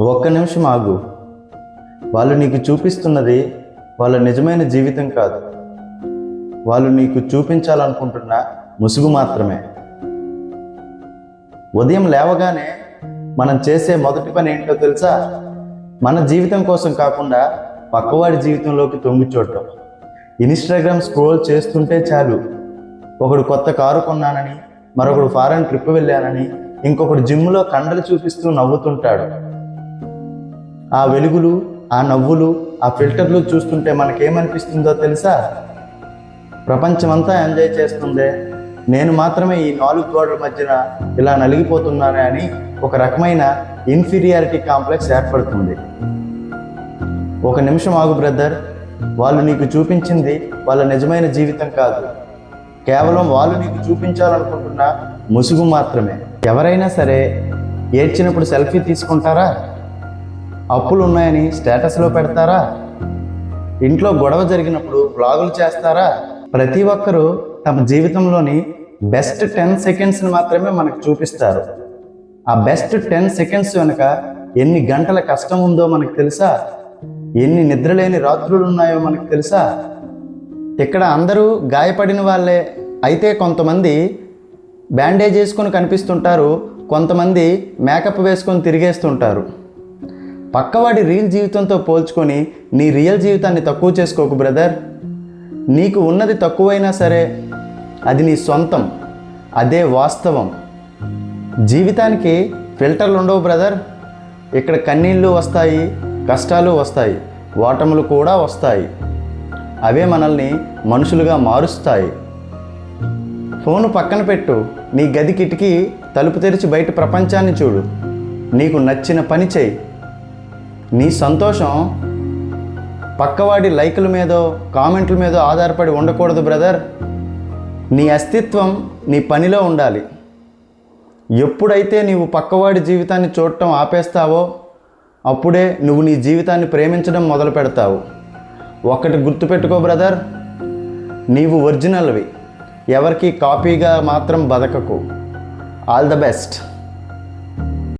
ఒక్క నిమిషం ఆగు. వాళ్ళు నీకు చూపిస్తున్నది వాళ్ళ నిజమైన జీవితం కాదు, వాళ్ళు నీకు చూపించాలనుకుంటున్న ముసుగు మాత్రమే. ఉదయం లేవగానే మనం చేసే మొదటి పని ఏంటో తెలుసా? మన జీవితం కోసం కాకుండా పక్కవాడి జీవితంలోకి తొంగి చూడటం. ఇన్స్టాగ్రామ్ స్క్రోల్ చేస్తుంటే చాలు, ఒకడు కొత్త కారు కొన్నానని, మరొకడు ఫారెన్ ట్రిప్ వెళ్ళానని, ఇంకొకడు జిమ్లో కండలు చూపిస్తూ నవ్వుతుంటాడు. ఆ వెలుగులు, ఆ నవ్వులు, ఆ ఫిల్టర్లు చూస్తుంటే మనకేమనిపిస్తుందో తెలుసా? ప్రపంచమంతా ఎంజాయ్ చేస్తుందే, నేను మాత్రమే ఈ 4 గోడల మధ్యన ఇలా నలిగిపోతున్నానే అని ఒక రకమైన ఇన్ఫీరియారిటీ కాంప్లెక్స్ ఏర్పడుతుంది. ఒక నిమిషం ఆగు బ్రదర్, వాళ్ళు నీకు చూపించింది వాళ్ళ నిజమైన జీవితం కాదు, కేవలం వాళ్ళు నీకు చూపించాలనుకుంటున్న ముసుగు మాత్రమే. ఎవరైనా సరే ఏడ్చినప్పుడు సెల్ఫీ తీసుకుంటారా? అప్పులు ఉన్నాయని స్టేటస్లో పెడతారా? ఇంట్లో గొడవ జరిగినప్పుడు వ్లాగులు చేస్తారా? ప్రతి ఒక్కరూ తమ జీవితంలోని బెస్ట్ 10 సెకండ్స్ని మాత్రమే మనకు చూపిస్తారు. ఆ బెస్ట్ 10 సెకండ్స్ వెనుక ఎన్ని గంటల కష్టం ఉందో మనకు తెలుసా? ఎన్ని నిద్రలేని రాత్రులు ఉన్నాయో మనకు తెలుసా? ఇక్కడ అందరూ గాయపడిన వాళ్ళే, అయితే కొంతమంది బ్యాండేజ్ వేసుకొని కనిపిస్తుంటారు, కొంతమంది మేకప్ వేసుకొని తిరిగేస్తుంటారు. పక్కవాడి రియల్ జీవితంతో పోల్చుకొని నీ రియల్ జీవితాన్ని తక్కువ చేసుకోకు బ్రదర్. నీకు ఉన్నది తక్కువైనా సరే అది నీ సొంతం, అదే వాస్తవం. జీవితానికి ఫిల్టర్లు ఉండవు బ్రదర్. ఇక్కడ కన్నీళ్ళు వస్తాయి, కష్టాలు వస్తాయి, ఓటములు కూడా వస్తాయి. అవే మనల్ని మనుషులుగా మారుస్తాయి. ఫోను పక్కన పెట్టు, నీ గది కిటికీ తలుపు తెరిచి బయట ప్రపంచాన్ని చూడు. నీకు నచ్చిన పని చేయి. నీ సంతోషం పక్కవాడి లైకుల మీదో కామెంట్ల మీదో ఆధారపడి ఉండకూడదు బ్రదర్. నీ అస్తిత్వం నీ పనిలో ఉండాలి. ఎప్పుడైతే నీవు పక్కవాడి జీవితాన్ని చూడటం ఆపేస్తావో అప్పుడే నువ్వు నీ జీవితాన్ని ప్రేమించడం మొదలు పెడతావు. ఒకటి గుర్తుపెట్టుకో బ్రదర్, నీవు ఒరిజినల్వి, ఎవరికి కాపీగా మాత్రం బతకకు. All the best.